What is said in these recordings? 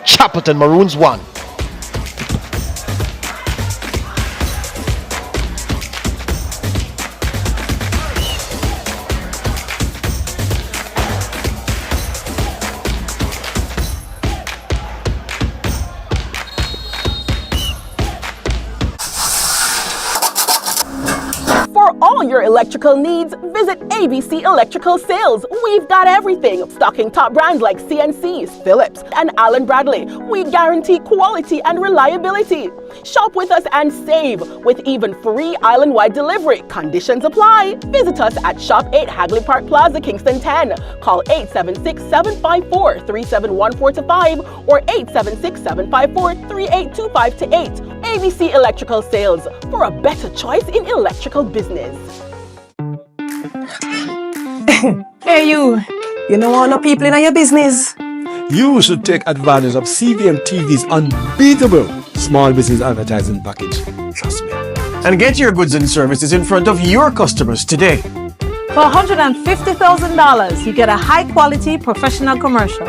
Chapelton Maroons 1. For all your electrical needs, visit ABC Electrical Sales. We've got everything, stocking top brands like CNC, Philips, and Allen Bradley. We guarantee quality and reliability. Shop with us and save with even free island-wide delivery. Conditions apply. Visit us at Shop 8 Hagley Park Plaza, Kingston 10. Call 876-754-3714-5 or 876-754-3825-8. ABC Electrical Sales, for a better choice in electrical business. Hey you know all the people in your business? You should take advantage of CVM TV's unbeatable small business advertising package. Trust me. And get your goods and services in front of your customers today. For $150,000, you get a high-quality professional commercial.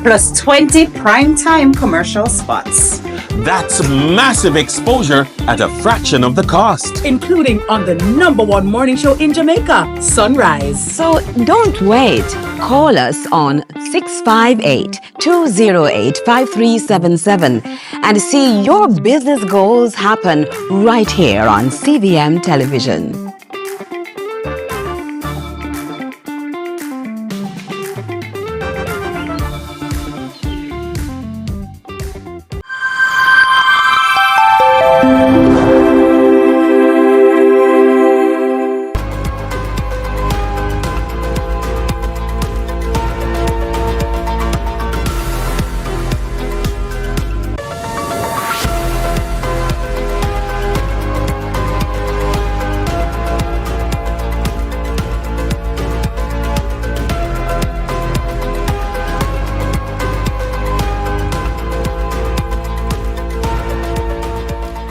Plus 20 prime-time commercial spots. That's massive exposure at a fraction of the cost. Including on the #1 morning show in Jamaica, Sunrise. So don't wait. Call us on 658-208-5377 and see your business goals happen right here on CVM Television.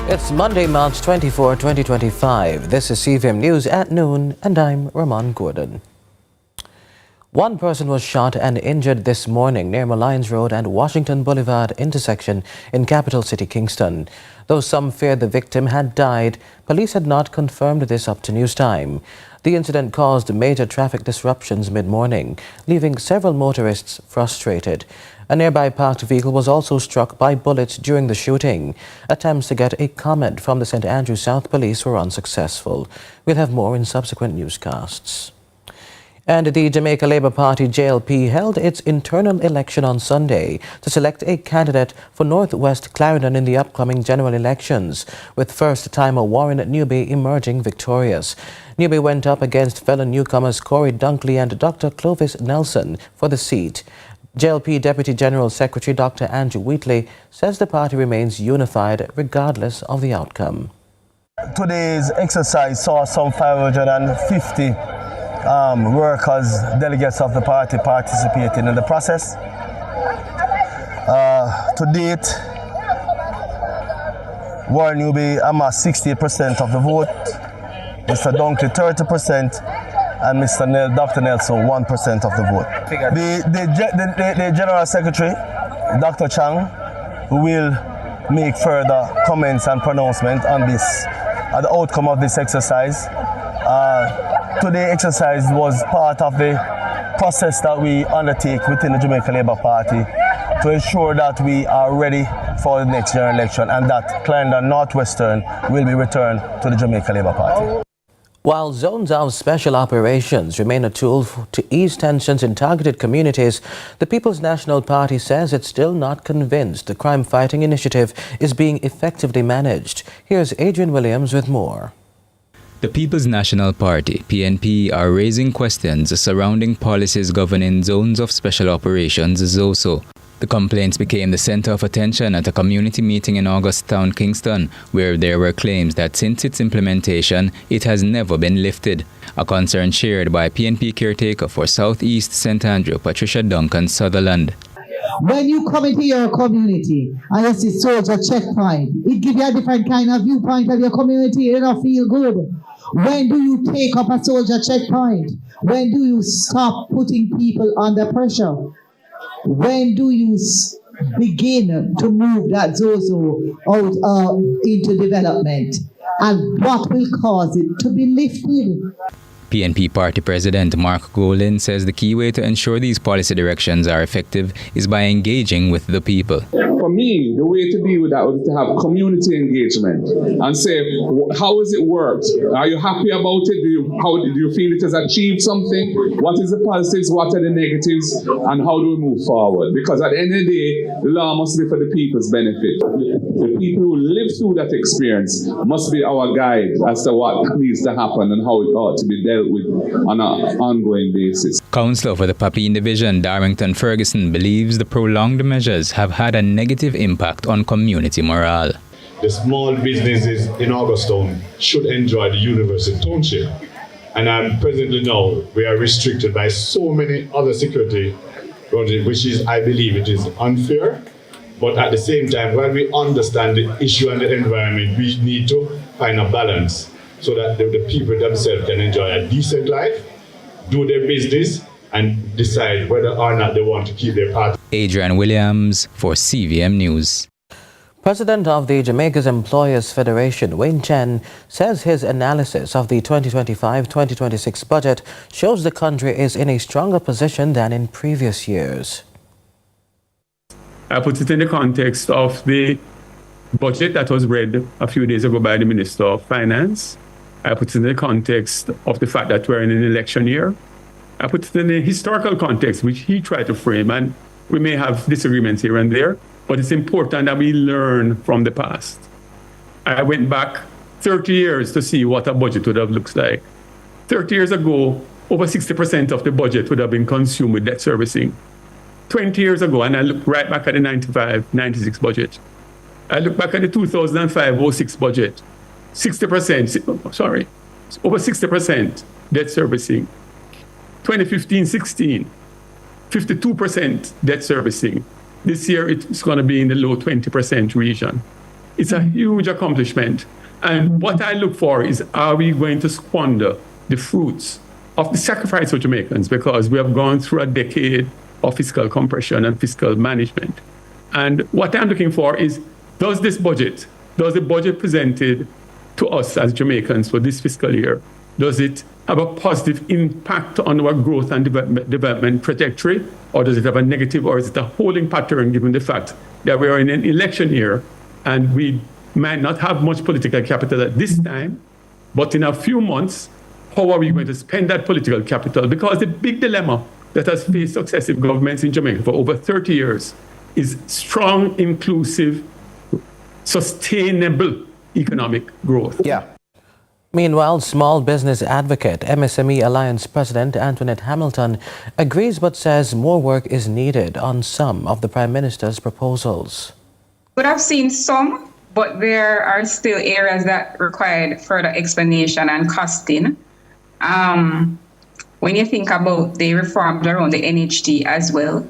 It's Monday, March 24, 2025. This is CVM News at noon, and I'm Ramon Gordon. One person was shot and injured this morning near Malines Road and Washington Boulevard intersection in capital city Kingston. Though some feared the victim had died, police had not confirmed this up to news time. The incident caused major traffic disruptions mid-morning, leaving several motorists frustrated. A nearby parked vehicle was also struck by bullets during the shooting. Attempts to get a comment from the St. Andrew South Police were unsuccessful. We'll have more in subsequent newscasts. And the Jamaica Labour Party JLP held its internal election on Sunday to select a candidate for Northwest Clarendon in the upcoming general elections, with first-timer Warren Newby emerging victorious. Newby went up against fellow newcomers Corey Dunkley and Dr. Clovis Nelson for the seat. JLP Deputy General Secretary Dr. Andrew Wheatley says the party remains unified regardless of the outcome. Today's exercise saw some 550 workers, delegates of the party participating in the process. To date, Warren Newby amassed 68% of the vote, Mr. Dunkley 30%, and Dr. Nelson 1% of the vote. The General Secretary, Dr. Chang, will make further comments and pronouncement on this, the outcome of this exercise. Today's exercise was part of the process that we undertake within the Jamaica Labour Party to ensure that we are ready for the next general election and that Clarendon Northwestern will be returned to the Jamaica Labour Party. While zones of special operations remain a tool to ease tensions in targeted communities, the People's National Party says it's still not convinced the crime-fighting initiative is being effectively managed. Here's Adrian Williams with more. The People's National Party, PNP, are raising questions surrounding policies governing zones of special operations, ZOSO. The complaints became the center of attention at a community meeting in Augusttown, Kingston, where there were claims that since its implementation, it has never been lifted. A concern shared by PNP caretaker for Southeast St. Andrew, Patricia Duncan Sutherland. When you come into your community and you see soldier checkpoint, it gives you a different kind of viewpoint of your community. You don't feel good. When do you take up a soldier checkpoint? When do you stop putting people under pressure? When do you begin to move that ZOSO out into development, and what will cause it to be lifted. PNP Party President Mark Golin says the key way to ensure these policy directions are effective is by engaging with the people. For me, the way to deal with that was to have community engagement and say, how has it worked? Are you happy about it? Do you feel it has achieved something? What is the positives? What are the negatives? And how do we move forward? Because at the end of the day, the law must be for the people's benefit. The people who live through that experience must be our guide as to what needs to happen and how it ought to be dealt with on an ongoing basis. Councillor for the Papine Division, Darrington Ferguson, believes the prolonged measures have had a negative impact on community morale. The small businesses in Augustown should enjoy the University Township. And presently now, we are restricted by so many other security, which is, I believe, it is unfair. But at the same time, while we understand the issue and the environment, we need to find a balance so that the people themselves can enjoy a decent life, do their business, and decide whether or not they want to keep their party. Adrian Williams for CVM News. President of the Jamaica's Employers Federation, Wayne Chen, says his analysis of the 2025-2026 budget shows the country is in a stronger position than in previous years. I put it in the context of the budget that was read a few days ago by the Minister of Finance. I put it in the context of the fact that we're in an election year. I put it in the historical context, which he tried to frame, and we may have disagreements here and there, but it's important that we learn from the past. I went back 30 years to see what a budget would have looked like. 30 years ago, over 60% of the budget would have been consumed with debt servicing. 20 years ago, and I look right back at the 95-96 budget. I look back at the 2005-06 budget. 60%, over 60% debt servicing. 2015-16, 52% debt servicing. This year, it's going to be in the low 20% region. It's a huge accomplishment. And what I look for is, are we going to squander the fruits of the sacrifice of Jamaicans? Because we have gone through a decade of fiscal compression and fiscal management. And what I'm looking for is, does the budget presented to us as Jamaicans for this fiscal year, does it have a positive impact on our growth and development trajectory, or does it have a negative, or is it a holding pattern given the fact that we are in an election year and we might not have much political capital at this time, but in a few months, how are we going to spend that political capital? Because the big dilemma that has faced successive governments in Jamaica for over 30 years is strong, inclusive, sustainable economic growth. Yeah. Meanwhile, small business advocate, MSME Alliance President Antoinette Hamilton agrees but says more work is needed on some of the Prime Minister's proposals. But I've seen some, but there are still areas that require further explanation and costing. When you think about the reforms around the NHT as well,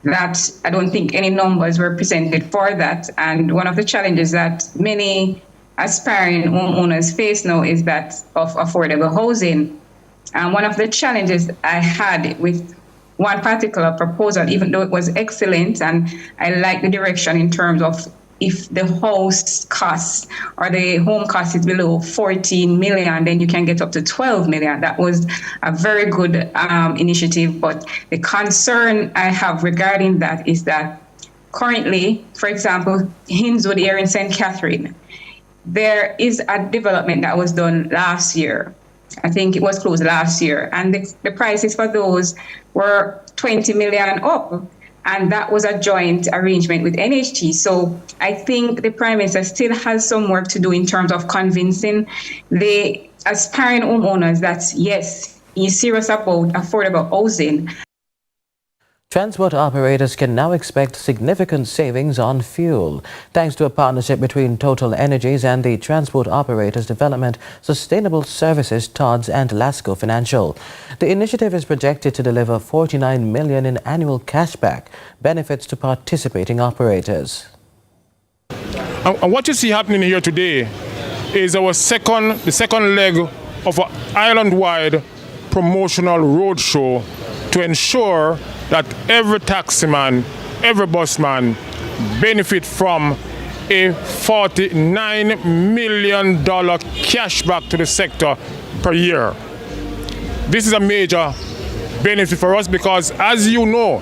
that I don't think any numbers were presented for that. And one of the challenges that many aspiring homeowners face now is that of affordable housing. And one of the challenges I had with one particular proposal, even though it was excellent, and I like the direction in terms of if the house cost or the home cost is below 14 million, then you can get up to 12 million. That was a very good initiative. But the concern I have regarding that is that currently, for example, Hinswood here in St. Catherine, there is a development that was done last year. I think it was closed last year. And the prices for those were 20 million up. And that was a joint arrangement with NHT. So I think the Prime Minister still has some work to do in terms of convincing the aspiring homeowners that, yes, he's serious about affordable housing. Transport operators can now expect significant savings on fuel, thanks to a partnership between Total Energies and the Transport Operators Development Sustainable Services, TODS, and Lasco Financial. The initiative is projected to deliver $49 million in annual cashback benefits to participating operators. And what you see happening here today is the second leg of an island-wide promotional roadshow to ensure that every taximan, every busman, benefit from a $49 million cashback to the sector per year. This is a major benefit for us because, as you know,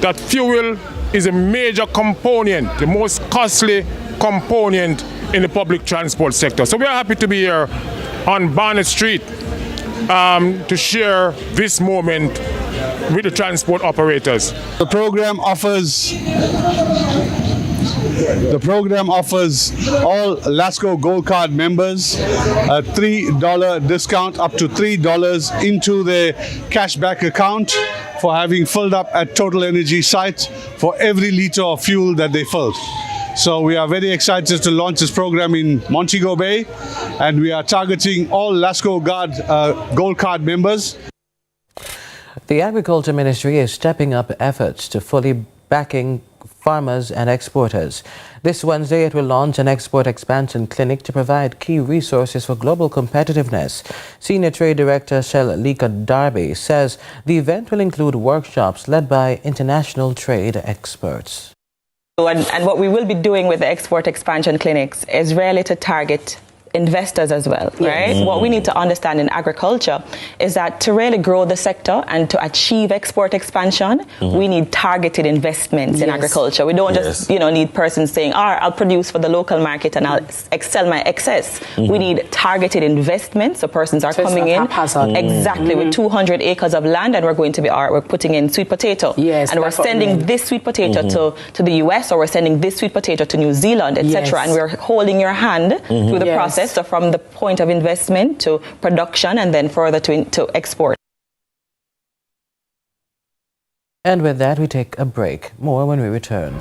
that fuel is a major component, the most costly component in the public transport sector. So we are happy to be here on Barnett Street to share this moment with the transport operators. The program offers all LASCO Gold Card members a $3 discount up to $3 into their cashback account for having filled up at Total Energy sites for every liter of fuel that they filled. So we are very excited to launch this program in Montego Bay, and we are targeting all LASCO Gold Card members. The Agriculture Ministry is stepping up efforts to fully backing farmers and exporters. This Wednesday, it will launch an export expansion clinic to provide key resources for global competitiveness. Senior Trade Director Shelika Darby says the event will include workshops led by international trade experts. And what we will be doing with the export expansion clinics is really to target investors as well, right? What we need to understand in agriculture is that to really grow the sector and to achieve export expansion, we need targeted investments in agriculture. We don't just, need persons saying, I'll produce for the local market and I'll sell my excess. We need targeted investments, so persons are coming in exactly with 200 acres of land, and we're going to be we're putting in sweet potato. And we're sending this sweet potato to the US, or we're sending this sweet potato to New Zealand, etc. And we're holding your hand through the process. So from the point of investment to production and then further to export. And with that, we take a break. More when we return.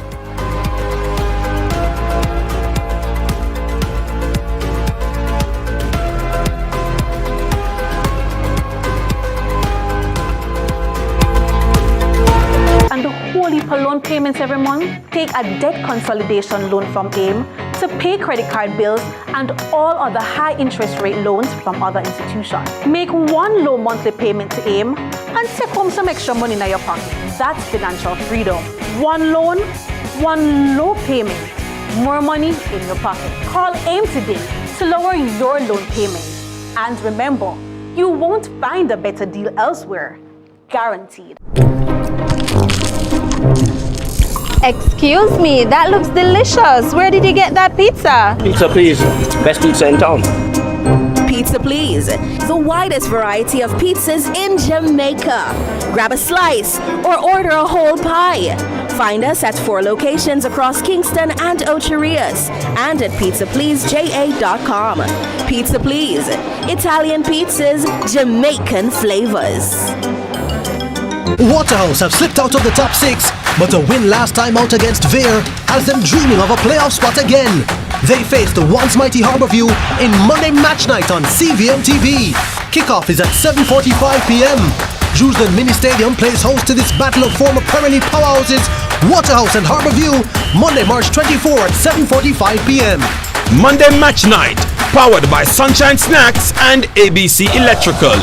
And the whole heap of loan payments every month? Take a debt consolidation loan from AIM to pay credit card bills and all other high interest rate loans from other institutions. Make one low monthly payment to AIM and take home some extra money in your pocket. That's financial freedom. One loan, one low payment, more money in your pocket. Call AIM today to lower your loan payment. And remember, you won't find a better deal elsewhere. Guaranteed. Excuse me, that looks delicious. Where did you get that pizza? Pizza Please, best pizza in town. Pizza Please, the widest variety of pizzas in Jamaica. Grab a slice or order a whole pie. Find us at 4 locations across Kingston and Ocho Rios and at pizzapleaseja.com. Pizza Please, Italian pizzas, Jamaican flavors. Waterhouse have slipped out of the top 6, but a win last time out against Vere has them dreaming of a playoff spot again. They face the once mighty Harborview in Monday match night on CVM TV. Kickoff is at 7:45 p.m. Drewsden Mini Stadium plays host to this battle of former Premier League powerhouses, Waterhouse and Harborview, Monday, March 24 at 7:45 p.m. Monday match night, powered by Sunshine Snacks and ABC Electrical.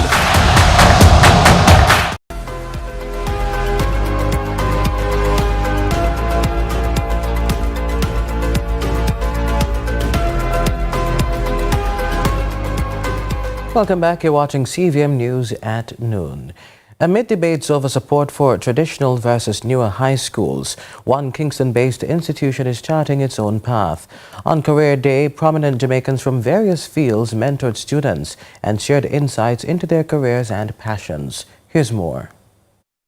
Welcome back. You're watching CVM News at noon. Amid debates over support for traditional versus newer high schools, one Kingston-based institution is charting its own path. On Career Day, prominent Jamaicans from various fields mentored students and shared insights into their careers and passions. Here's more.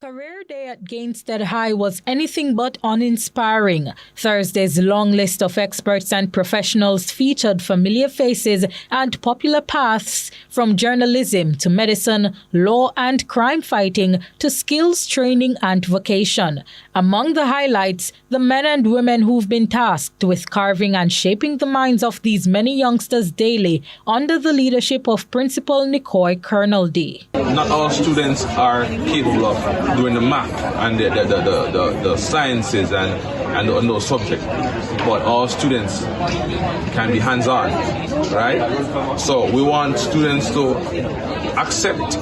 Career Day at Kingston High was anything but uninspiring. Thursday's long list of experts and professionals featured familiar faces and popular paths from journalism to medicine, law and crime fighting to skills training and vocation. Among the highlights, the men and women who've been tasked with carving and shaping the minds of these many youngsters daily under the leadership of Principal Nicoy Colonel D. Not all students are capable of doing the math and the sciences and those subjects, but all students can be hands-on, right? So we want students to accept.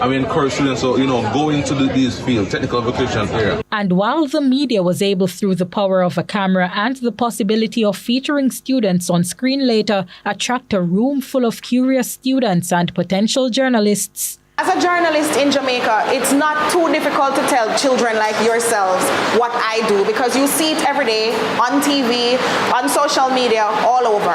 And we encourage students to, go into these fields, technical vocational area. And while the media was able, through the power of a camera and the possibility of featuring students on screen later, attract a room full of curious students and potential journalists. As a journalist in Jamaica, it's not too difficult to tell children like yourselves what I do, because you see it every day on TV, on social media, all over.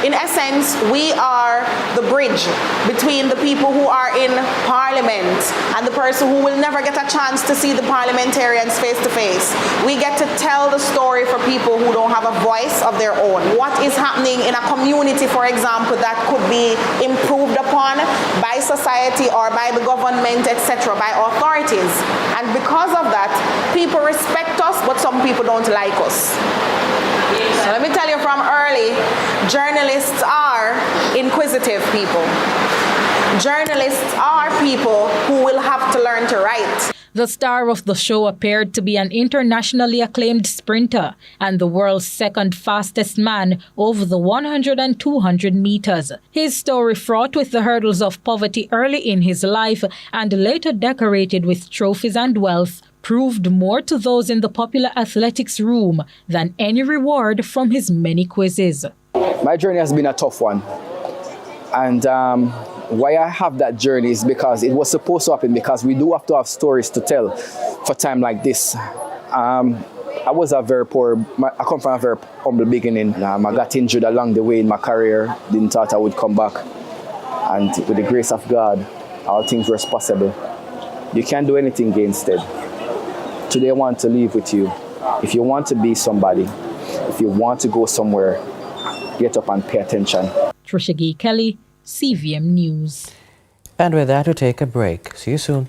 In essence, we are the bridge between the people who are in Parliament and the person who will never get a chance to see the parliamentarians face to face. We get to tell the story for people who don't have a voice of their own. What is happening in a community, for example, that could be improved upon by society or by the government, etc., by authorities. And because of that, people respect us, but some people don't like us. So let me tell you from early, journalists are inquisitive people. Journalists are people who will have to learn to write. The star of the show appeared to be an internationally acclaimed sprinter and the world's second fastest man over the 100 and 200 meters. His story, fraught with the hurdles of poverty early in his life and later decorated with trophies and wealth, proved more to those in the popular athletics room than any reward from his many quizzes. My journey has been a tough one. And why I have that journey is because it was supposed to happen, because we do have to have stories to tell for time like this. I was I come from a very humble beginning. I got injured along the way in my career, didn't thought I would come back. And with the grace of God, all things were possible. You can't do anything against it. Today I want to leave with you. If you want to be somebody, if you want to go somewhere, get up and pay attention. Trisha Gay Kelly, CVM News. And with that, we'll take a break. See you soon.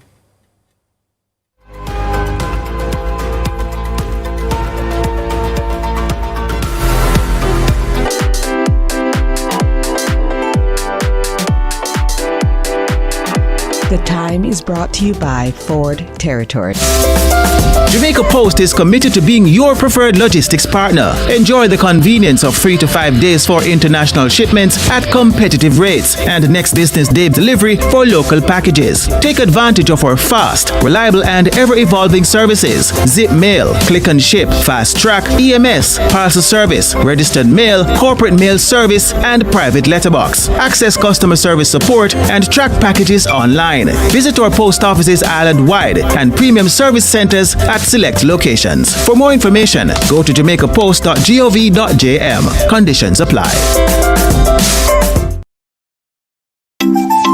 The Time is brought to you by Ford Territory. Jamaica Post is committed to being your preferred logistics partner. Enjoy the convenience of 3 to 5 days for international shipments at competitive rates and next business day delivery for local packages. Take advantage of our fast, reliable and ever-evolving services. Zip Mail, Click and Ship, Fast Track, EMS, Parcel Service, Registered Mail, Corporate Mail Service and Private Letterbox. Access customer service support and track packages online. Visit our post offices island-wide and premium service centers at select locations. For more information, go to jamaicapost.gov.jm. Conditions apply.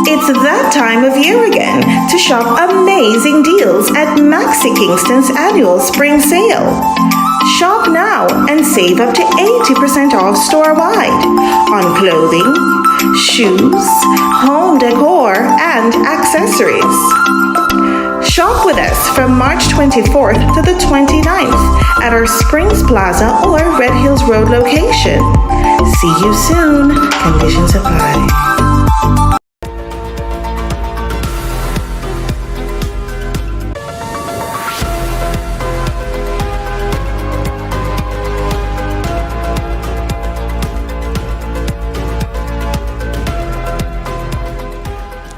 It's that time of year again to shop amazing deals at Maxi Kingston's annual spring sale. Shop now and save up to 80% off store-wide on clothing, shoes, home decor, and accessories. Shop with us from March 24th to the 29th at our Springs Plaza or Red Hills Road location. See you soon. Conditions apply.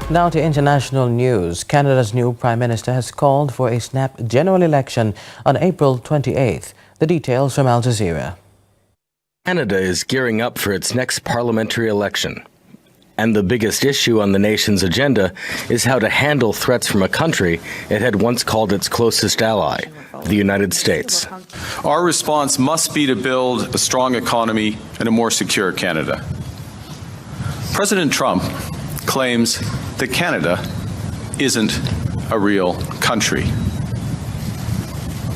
Now to international news. Canada's new Prime Minister has called for a snap general election on April 28th. The details from Al Jazeera. Canada is gearing up for its next parliamentary election. And the biggest issue on the nation's agenda is how to handle threats from a country it had once called its closest ally, the United States. Our response must be to build a strong economy and a more secure Canada. President Trump claims that Canada isn't a real country.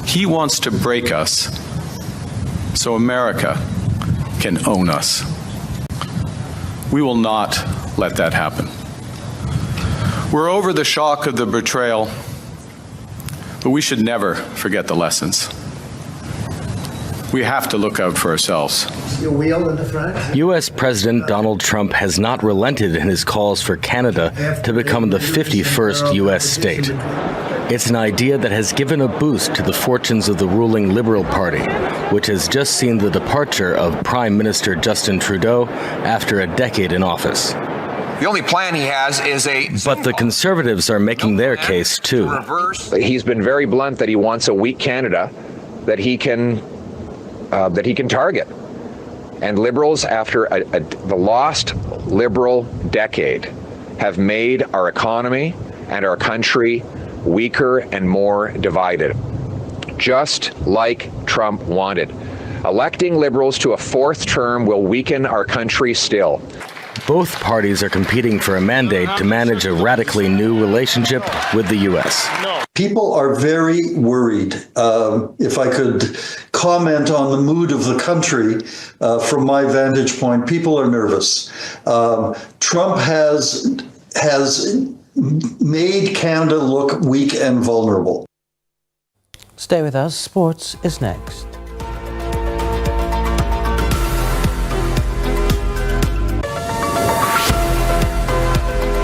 He wants to break us so America can own us. We will not let that happen. We're over the shock of the betrayal, but we should never forget the lessons. We have to look out for ourselves. U.S. President Donald Trump has not relented in his calls for Canada to become the 51st U.S. state. It's an idea that has given a boost to the fortunes of the ruling Liberal Party, which has just seen the departure of Prime Minister Justin Trudeau after a decade in office. The only plan he has is But the Conservatives are making their case too. He's been very blunt that he wants a weak Canada that he can target. And Liberals, after the lost Liberal decade, have made our economy and our country weaker and more divided, just like Trump wanted. Electing Liberals to a fourth term will weaken our country still. Both parties are competing for a mandate to manage a radically new relationship with the U.S. People are very worried. If I could comment on the mood of the country from my vantage point, people are nervous. Trump has made Canada look weak and vulnerable. Stay with us. Sports is next.